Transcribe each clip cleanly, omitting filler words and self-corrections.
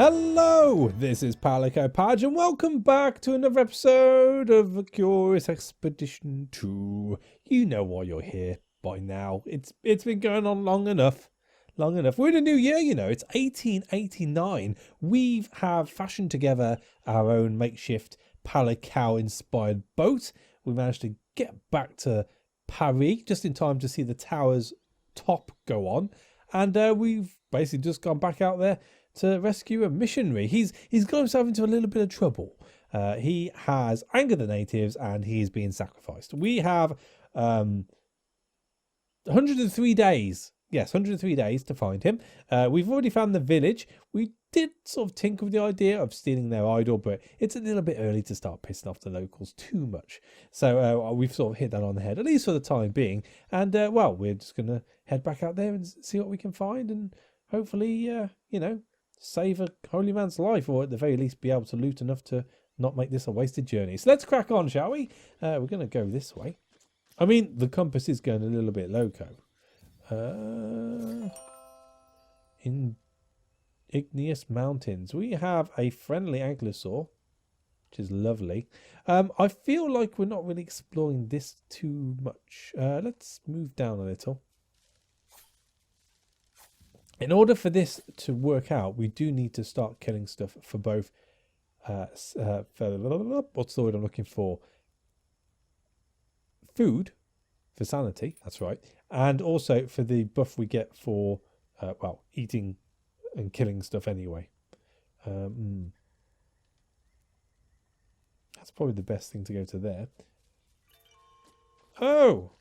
Hello, this is Palico Padge and welcome back to another episode of A Curious Expedition 2. You know why you're here by now. It's been going on long enough. We're in a new year, you know. It's 1889. We have fashioned together our own makeshift Palico inspired boat. We managed to get back to Paris just in time to see the tower's top go on. And we've basically just gone back out there to rescue a missionary. He's got himself into a little bit of trouble. He has angered the natives and he is being sacrificed. We have 103 days. Yes, 103 days to find him. We've already found the village. We did sort of tinker with the idea of stealing their idol, but it's a little bit early to start pissing off the locals too much. So we've sort of hit that on the head, at least for the time being. And, well, we're just going to head back out there and see what we can find and hopefully, save a holy man's life, or at the very least be able to loot enough to not make this a wasted journey. So let's crack on, shall we? We're going to go this way. I mean, the compass is going a little bit loco. In igneous mountains, we have a friendly ankylosaur, which is lovely. I feel like we're not really exploring this too much. Let's move down a little. In order for this to work out, we do need to start killing stuff for both, what's the word I'm looking for? Food, for sanity, that's right. And also for the buff we get for, eating and killing stuff anyway. That's probably the best thing to go to there. Oh!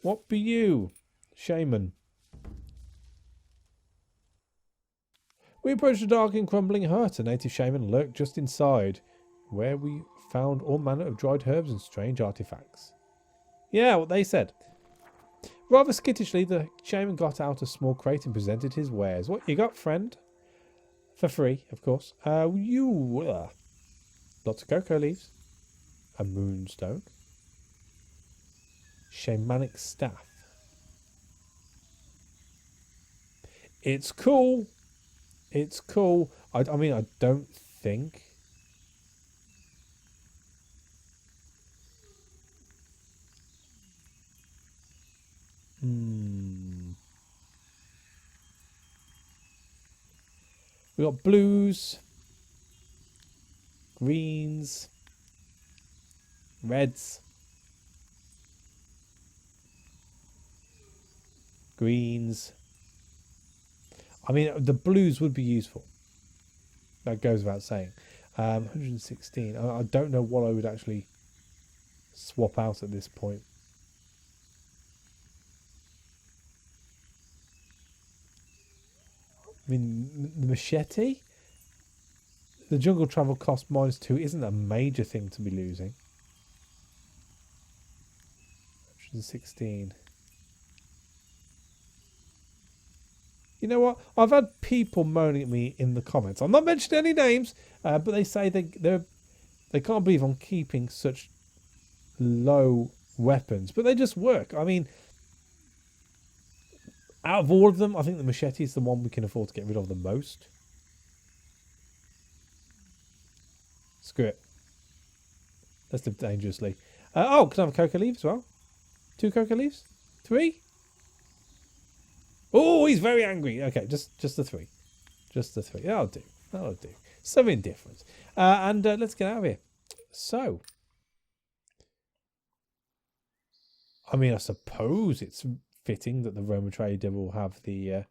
What be you, shaman? We approached a dark and crumbling hut. A native shaman lurked just inside, where we found all manner of dried herbs and strange artifacts. Yeah, what they said. Rather skittishly, the shaman got out a small crate and presented his wares. What you got, friend? For free, of course. Lots of cocoa leaves. A moonstone. Shamanic staff. It's cool. It's cool. I mean, I don't think. We got blues, greens, reds, greens. I mean, the blues would be useful. That goes without saying. 116. I don't know what I would actually swap out at this point. I mean, the machete? The jungle travel cost -2 isn't a major thing to be losing. 116. You know what? I've had people moaning at me in the comments. I'm not mentioning any names, but they say they can't believe I'm keeping such low weapons, but they just work. I mean, out of all of them, I think the machete is the one we can afford to get rid of the most. Screw it. Let's live dangerously. Can I have a cocoa leaf as well? 2 cocoa leaves? 3? Oh, he's very angry. Okay, just the 3. Just the 3. That'll do. That'll do. Some indifference. And let's get out of here. So, I mean, I suppose it's fitting that the Roman trader will have the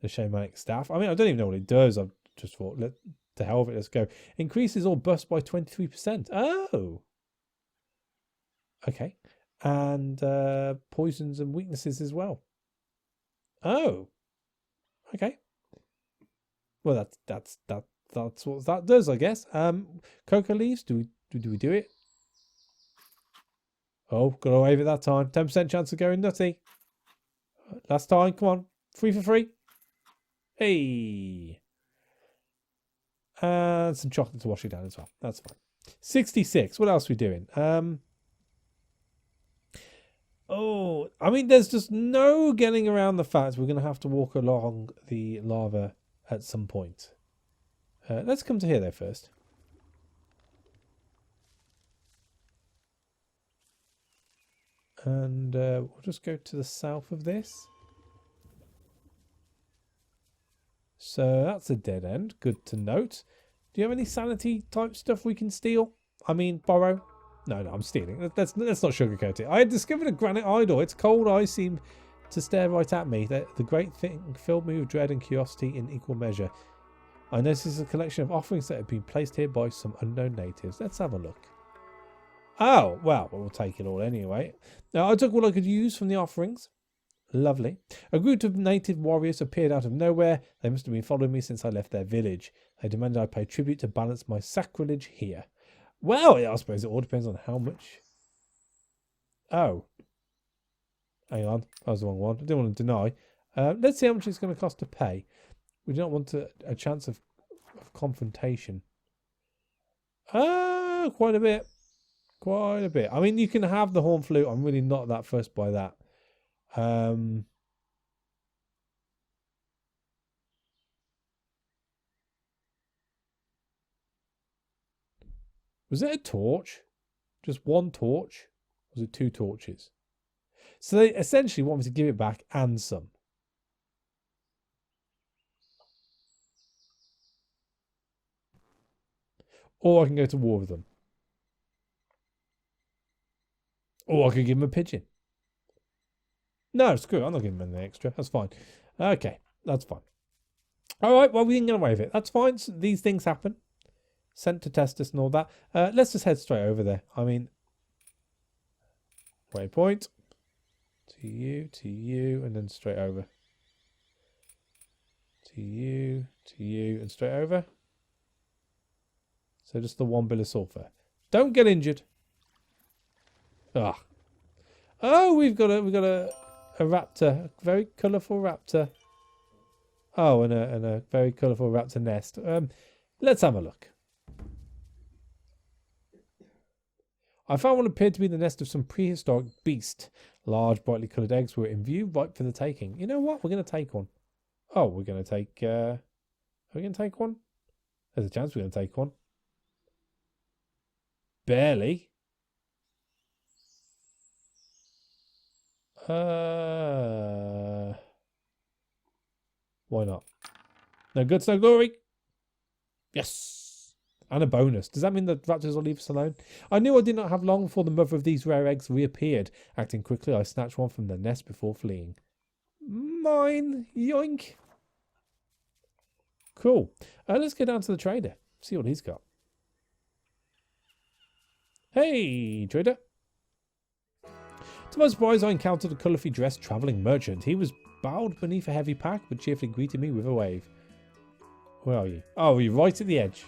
shamanic staff. I mean, I don't even know what it does. I've just thought, to hell of it, let's go. Increases all busts by 23%. Oh. Okay. And poisons and weaknesses as well. Oh, okay. Well, that's what that does, I guess. Cocoa leaves. Do we do it? Oh, got away with it that time. 10% chance of going nutty. Last time, come on, 3 for free. Hey, and some chocolate to wash it down as well. That's fine. 66. What else are we doing? Oh, I mean, there's just no getting around the fact we're going to have to walk along the lava at some point. Let's come to here though first. And we'll just go to the south of this. So that's a dead end. Good to note. Do you have any sanity type stuff we can steal? I mean, borrow? No, I'm stealing. Let's not sugarcoat it. I had discovered a granite idol. Its cold eyes seemed to stare right at me. The great thing filled me with dread and curiosity in equal measure. I noticed a collection of offerings that had been placed here by some unknown natives. Let's have a look. Oh, well, we'll take it all anyway. Now, I took what I could use from the offerings. Lovely. A group of native warriors appeared out of nowhere. They must have been following me since I left their village. They demanded I pay tribute to balance my sacrilege here. Well, I suppose it all depends on how much. Oh. Hang on. That was the wrong one. I didn't want to deny. Let's see how much it's going to cost to pay. We do not want a chance of confrontation. Quite a bit. Quite a bit. I mean, you can have the horn flute. I'm really not that fussed by that. Was it a torch? Just one torch? Or was it 2 torches? So they essentially want me to give it back and some. Or I can go to war with them. Or I could give them a pigeon. No, screw it. I'm not giving them anything extra. That's fine. Okay, that's fine. All right, well, we can get away with it. That's fine. So these things happen. Sent to test us and all that. Let's just head straight over there. I mean, waypoint. To you, and then straight over. To you, and straight over. So just the 1 bill of sulfur. Don't get injured. Ah. Oh, we've got a raptor, a very colourful raptor. Oh, and a very colourful raptor nest. Let's have a look. I found what appeared to be the nest of some prehistoric beast. Large, brightly coloured eggs were in view, ripe for the taking. You know what? We're going to take one. Oh, we're going to take... are we going to take one? There's a chance we're going to take one. Barely. Why not? No goods, no glory. Yes. And a bonus. Does that mean the raptors will leave us alone? I knew I did not have long before the mother of these rare eggs reappeared. Acting quickly, I snatched one from the nest before fleeing. Mine. Yoink. Cool. Let's go down to the trader. See what he's got. Hey, trader. To my surprise, I encountered a colourfully dressed travelling merchant. He was bowed beneath a heavy pack, but cheerfully greeted me with a wave. Where are you? Oh, you're right at the edge.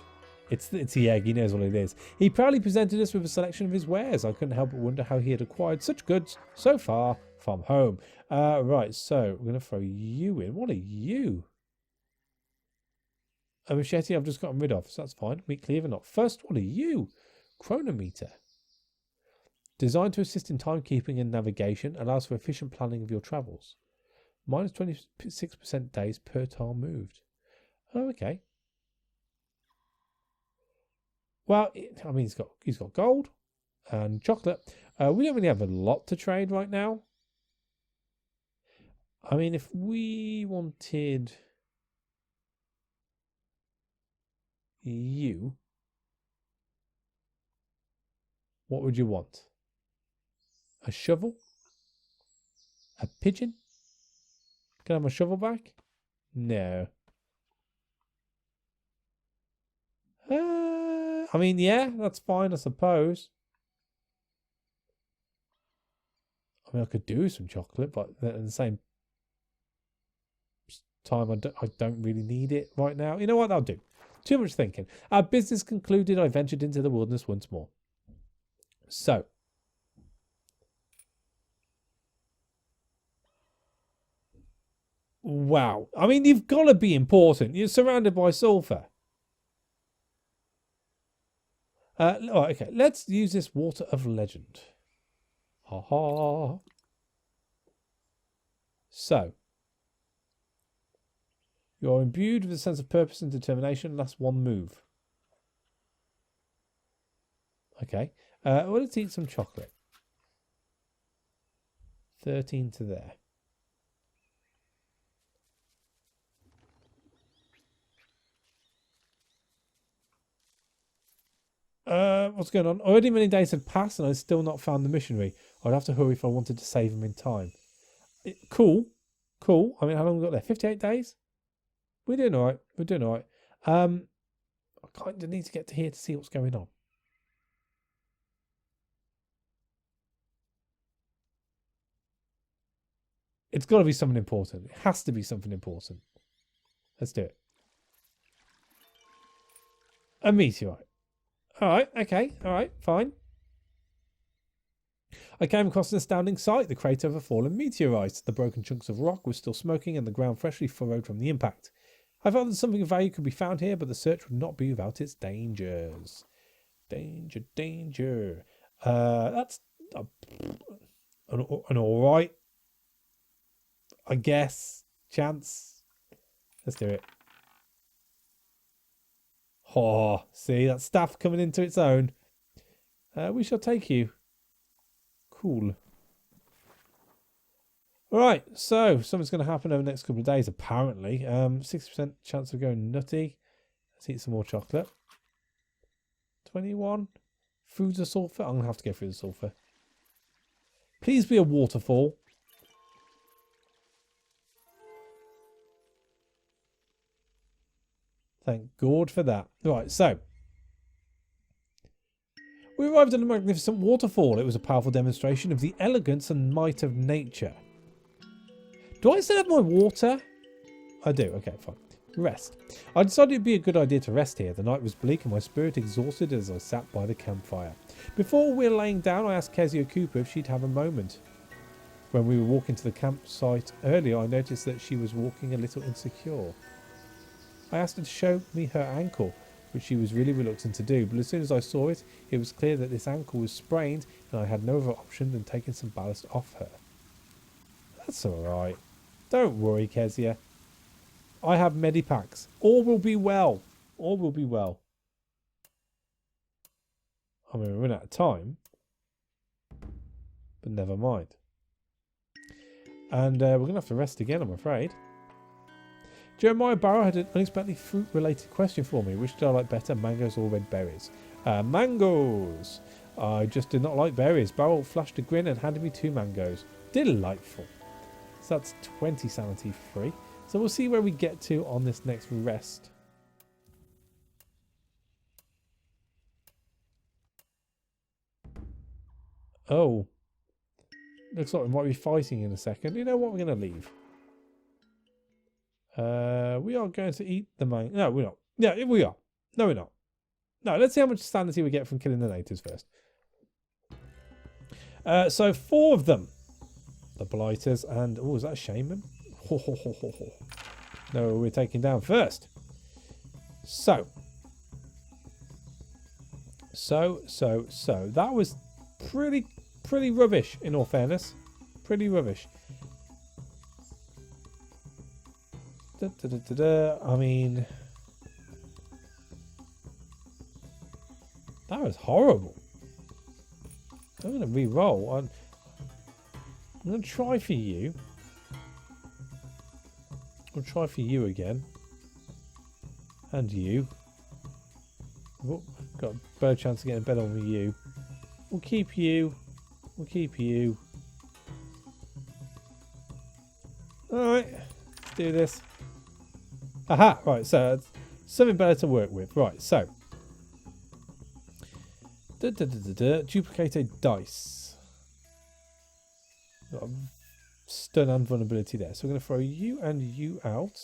It's the egg. He knows what it is. He proudly presented us with a selection of his wares. I couldn't help but wonder how he had acquired such goods so far from home. Right, so we're going to throw you in. What are you? A machete I've just gotten rid of, so that's fine. Meat cleaver, not first. What are you? Chronometer. Designed to assist in timekeeping and navigation, allows for efficient planning of your travels. Minus 26% days per tile moved. Oh, okay. Well, I mean, he's got gold and chocolate. We don't really have a lot to trade right now. I mean, if we wanted you, what would you want? A shovel? A pigeon? Can I have my shovel back? No. I mean, yeah, that's fine, I suppose. I mean, I could do some chocolate, but at the same time, I don't really need it right now. You know what? I'll do. Too much thinking. Our business concluded, I ventured into the wilderness once more. So. Wow. I mean, you've got to be important. You're surrounded by sulfur. Okay, let's use this water of legend. Ha ha. So, You are imbued with a sense of purpose and determination. Last one move. Okay. Let's eat some chocolate. 13 to there. What's going on? Already many days had passed and I'd still not found the missionary. I'd have to hurry if I wanted to save him in time. Cool. Cool. I mean, how long have we got there? 58 days? We're doing all right. We're doing all right. I kind of need to get to here to see what's going on. It's got to be something important. It has to be something important. Let's do it. A meteorite. All right. Okay. All right. Fine. I came across an astounding sight, the crater of a fallen meteorite. The broken chunks of rock were still smoking and the ground freshly furrowed from the impact. I felt that something of value could be found here, but the search would not be without its dangers. Danger, danger. That's an all right, I guess, chance. Let's do it. Oh, see, that staff coming into its own. We shall take you. Cool. Right, so something's going to happen over the next couple of days, apparently. 60% chance of going nutty. Let's eat some more chocolate. 21. Through the sulphur. I'm going to have to go through the sulphur. Please be a waterfall. Thank God for that. Right, so. We arrived at a magnificent waterfall. It was a powerful demonstration of the elegance and might of nature. Do I still have my water? I do. Okay, fine. Rest. I decided it'd be a good idea to rest here. The night was bleak and my spirit exhausted as I sat by the campfire. Before we were laying down, I asked Kezia Cooper if she'd have a moment. When we were walking to the campsite earlier, I noticed that she was walking a little insecure. I asked her to show me her ankle, which she was really reluctant to do, but as soon as I saw it, it was clear that this ankle was sprained and I had no other option than taking some ballast off her. That's alright. Don't worry, Kezia. I have medipacks. All will be well. All will be well. I mean, we're running out of time. But never mind. And we're going to have to rest again, I'm afraid. Jeremiah Barrow had an unexpectedly fruit-related question for me. Which did I like better, mangoes or red berries? Mangoes! I just did not like berries. Barrow flashed a grin and handed me 2 mangoes. Delightful. So that's 20 sanity free. So we'll see where we get to on this next rest. Oh. Looks like we might be fighting in a second. You know what? We're going to leave. We are going to eat the mango. No, we're not. Yeah, we are. No, we're not. No, let's see how much sanity we get from killing the natives first. So 4 of them. The blighters and... Oh, is that a shaman? No, we're taking down first. So. That was pretty rubbish, in all fairness. Pretty rubbish. I mean... That was horrible. I'm going to re-roll. I'm going to try for you. I'll try for you again. And you. Oh, got a better chance of getting better on with you. We'll keep you. We'll keep you. Alright. Let's do this. Aha! Right, so something better to work with. Right, so. Duplicate a dice. Got a stun and vulnerability there. So we're going to throw you and you out.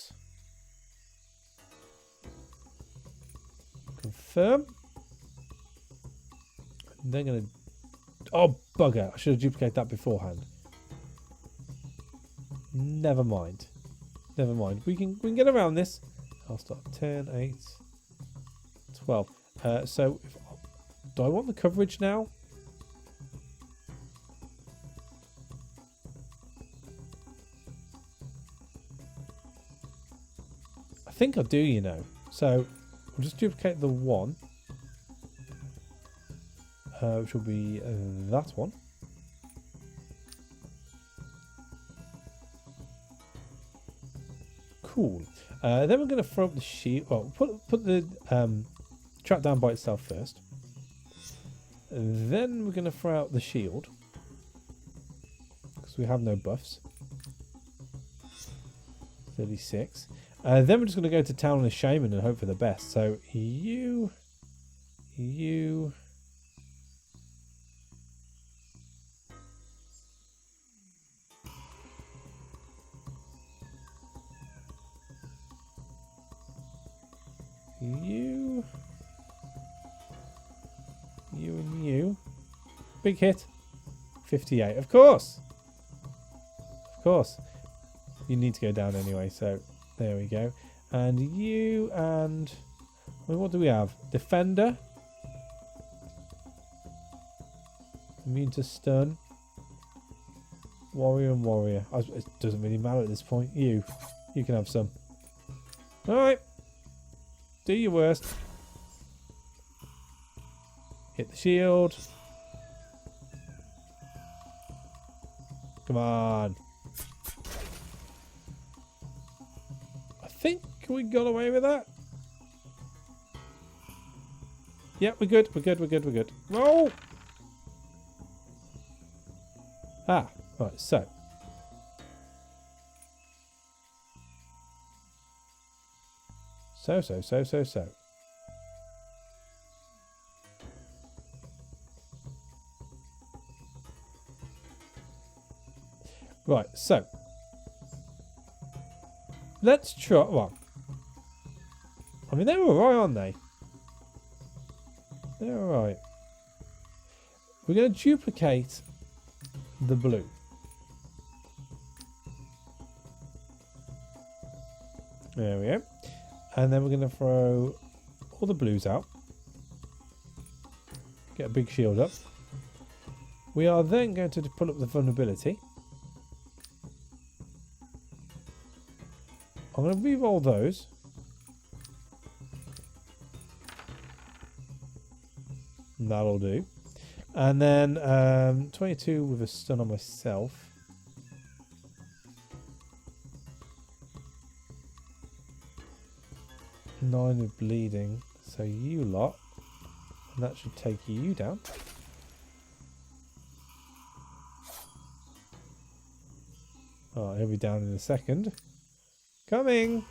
Confirm. And then going to... Oh, bugger. I should have duplicated that beforehand. Never mind. Never mind. We can get around this. I'll start 10, 8, 12. So, do I want the coverage now? think I do, you know. So we'll just duplicate the one. Which will be that one. Cool. Then we're going to throw up the shield. Well, put the trap down by itself first. Then we're going to throw out the shield. Because we have no buffs. 36. Then we're just going to go to town on a shaman and hope for the best. So you. You. And you. Big hit. 58. Of course. Of course. You need to go down anyway, so there we go. And you and... Well, what do we have? Defender. Immune to stun. Warrior and warrior. It doesn't really matter at this point. You can have some. Alright. Do your worst. Hit the shield. Come on. I think we got away with that. Yep, we're good. We're good. Roll! Ah, right, so. So. Right, so. Let's try. Well, I mean, they're alright, aren't they? They're alright. We're going to duplicate the blue. There we go. And then we're going to throw all the blues out. Get a big shield up. We are then going to pull up the vulnerability. I'm going to re-roll those. And that'll do. And then 22 with a stun on myself. 9 of bleeding, so you lot, and that should take you down. Oh, he'll be down in a second. Coming!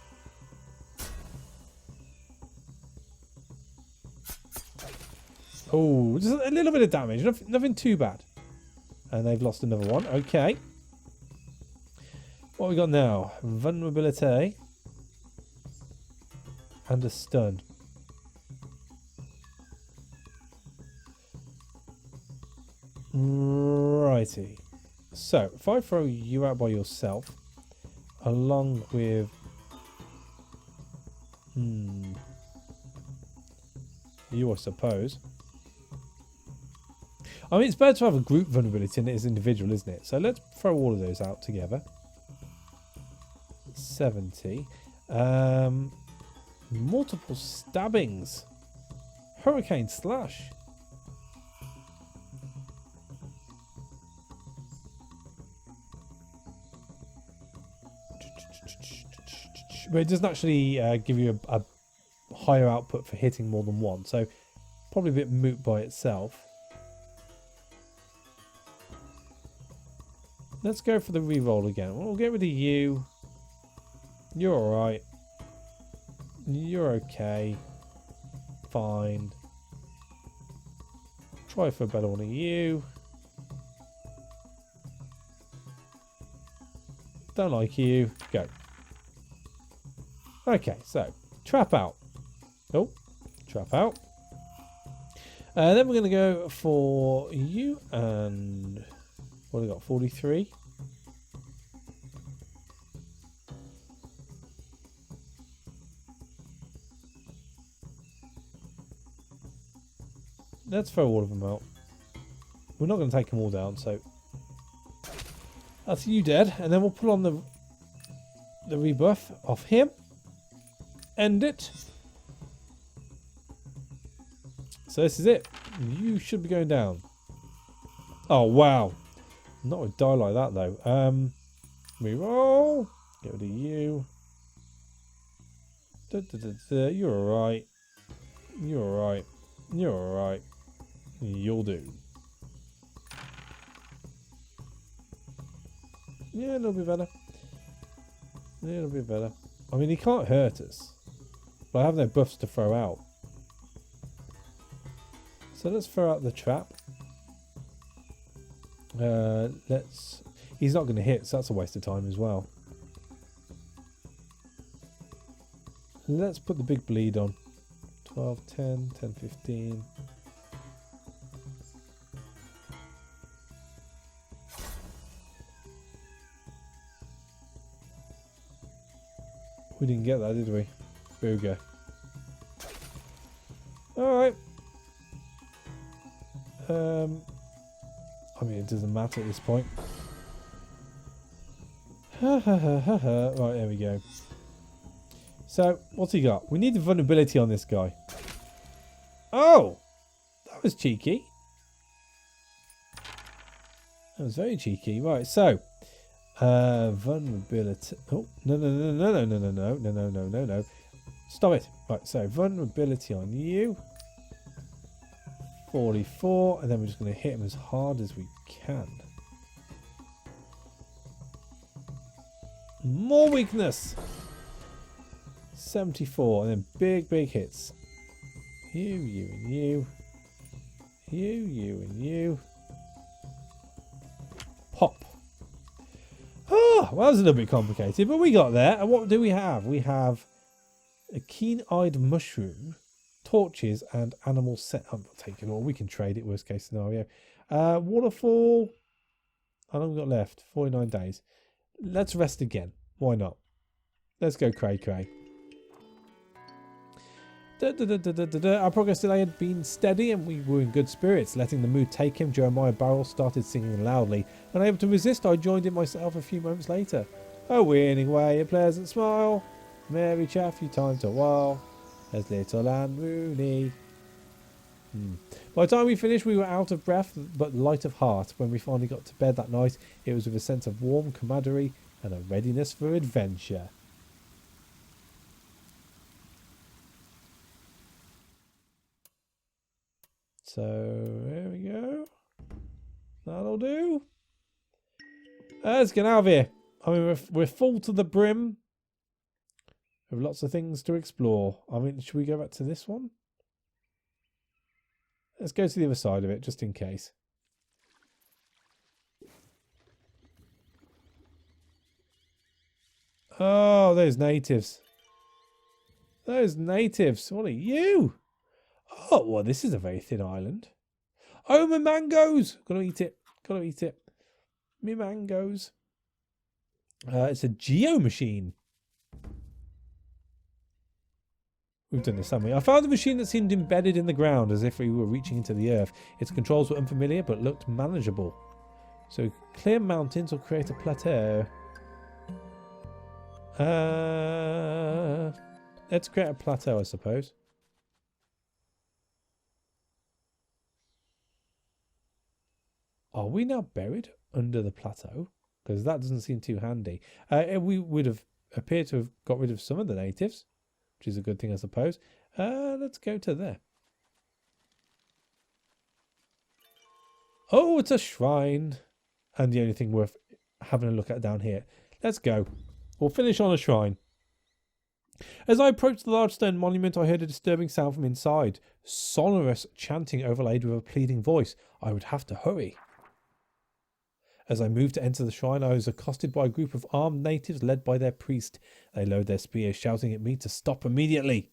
Oh, just a little bit of damage, nothing too bad. And they've lost another one, okay. What we got now? Vulnerability. And a stun. Righty. So, if I throw you out by yourself, along with... you, I suppose. I mean, it's better to have a group vulnerability than it is individual, isn't it? So let's throw all of those out together. 70. Multiple stabbings. Hurricane slash. But it doesn't actually give you a higher output for hitting more than one, so probably a bit moot by itself. Let's go for the reroll again. We'll get rid of you. You're alright. You're okay. Fine. Try for a better one of you. Don't like you. Go. Okay, so trap out. Oh, trap out. Then we're going to go for you and what have we got? 43. Let's throw all of them out. We're not going to take them all down, so that's you dead. And then we'll pull on the rebuff off him. end it. So this is it. You should be going down. Oh, wow. Not with die like that, though. Reroll. Get rid of you. You're alright. You're alright. You're alright. You'll do. Yeah, it'll be better. Yeah, it'll be better. I mean, he can't hurt us. But I have no buffs to throw out. So let's throw out the trap. He's not going to hit, so that's a waste of time as well. Let's put the big bleed on. 12, 10, 10, 15. We didn't get that, did we? Booger. Alright. I mean, it doesn't matter at this point. Right, there we go. So, what's he got? We need the vulnerability on this guy. Oh! That was cheeky. That was very cheeky. Right, so. Vulnerability. Oh, no. Stop it. Right, so vulnerability on you. 44, and then we're just going to hit him as hard as we can. More weakness. 74, and then big hits. You, and you. You, and you. Pop. Oh, well, that was a little bit complicated, but we got there. And what do we have? We have a keen-eyed mushroom, torches, and animal set. I'm not taking all. We can trade it, worst case scenario. Waterfall. How long have we got left? 49 days. Let's rest again. Why not? Let's go cray. Our progress today had been steady and we were in good spirits. Letting the mood take him, Jeremiah Barrel started singing loudly. Unable to resist, I joined in myself a few moments later. A winning way, a pleasant smile. Merry chaffy time to while. As little and Rooney. By the time we finished, we were out of breath but light of heart. When we finally got to bed that night, it was with a sense of warm camaraderie and a readiness for adventure. So, there we go. That'll do. Let's get out of here. I mean, we're full to the brim. We have lots of things to explore. I mean, should we go back to this one? Let's go to the other side of it, just in case. Oh, those natives. Those natives. What are you? Oh, well, this is a very thin island. Oh, my mangoes. Gotta eat it. Gotta eat it. Me mangoes. It's a geo machine. We've done this, haven't we? I found a machine that seemed embedded in the ground as if we were reaching into the earth. Its controls were unfamiliar but looked manageable. So clear mountains or create a plateau. Let's create a plateau, I suppose. Are we now buried under the plateau? Because that doesn't seem too handy. We would have appeared to have got rid of some of the natives, which is a good thing, I suppose. Let's go to there. Oh, it's a shrine. And the only thing worth having a look at down here. Let's go. We'll finish on a shrine. As I approached the large stone monument, I heard a disturbing sound from inside. Sonorous chanting overlaid with a pleading voice. I would have to hurry. As I moved to enter the shrine, I was accosted by a group of armed natives led by their priest. They lowered their spears, shouting at me to stop immediately.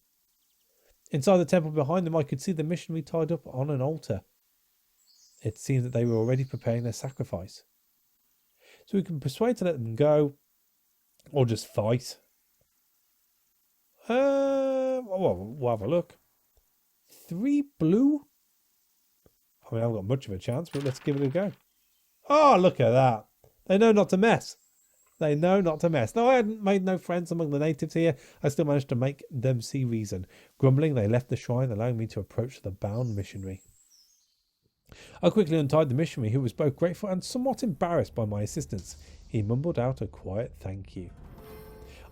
Inside the temple behind them, I could see the missionary tied up on an altar. It seemed that they were already preparing their sacrifice. So we can persuade to let them go, or just fight. Well, we'll have a look. 3 blue? I mean, I haven't got much of a chance, but let's give it a go. Oh, look at that. They know not to mess. They know not to mess. Though I hadn't made no friends among the natives here, I still managed to make them see reason. Grumbling, they left the shrine, allowing me to approach the bound missionary. I quickly untied the missionary, who was both grateful and somewhat embarrassed by my assistance. He mumbled out a quiet thank you.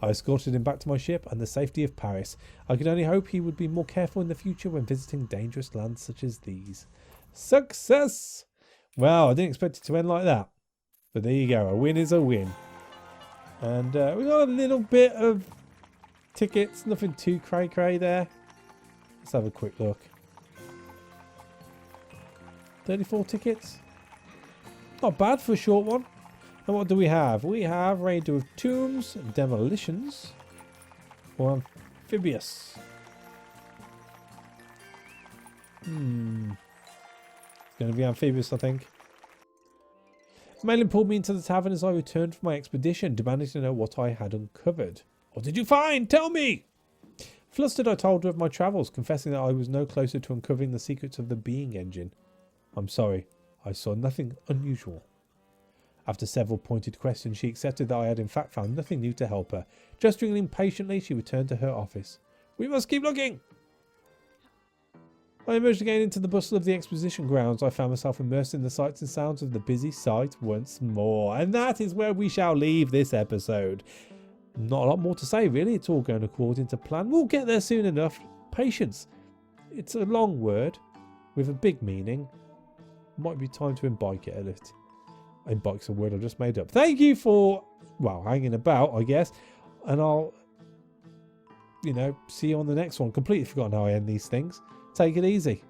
I escorted him back to my ship and the safety of Paris. I could only hope he would be more careful in the future when visiting dangerous lands such as these. Success! Well, I didn't expect it to end like that. But there you go, a win is a win. And we got a little bit of tickets, nothing too cray-cray there. Let's have a quick look. 34 tickets. Not bad for a short one. And what do we have? We have Raider of Tombs, Demolitions, or Amphibious. It's going to be Amphibious, I think. Malin pulled me into the tavern as I returned from my expedition, demanding to know what I had uncovered. What did you find? Tell me! Flustered, I told her of my travels, confessing that I was no closer to uncovering the secrets of the being engine. I'm sorry, I saw nothing unusual. After several pointed questions, she accepted that I had in fact found nothing new to help her. Gesturing impatiently, she returned to her office. We must keep looking! I emerged again into the bustle of the exposition grounds. I found myself immersed in the sights and sounds of the busy site once more. And that is where we shall leave this episode. Not a lot more to say, really. It's all going according to plan. We'll get there soon enough. Patience. It's a long word with a big meaning. Might be time to embike it a little. Embike's a word I just made up. Thank you for, well, hanging about, I guess. And I'll, see you on the next one. Completely forgotten how I end these things. Take it easy.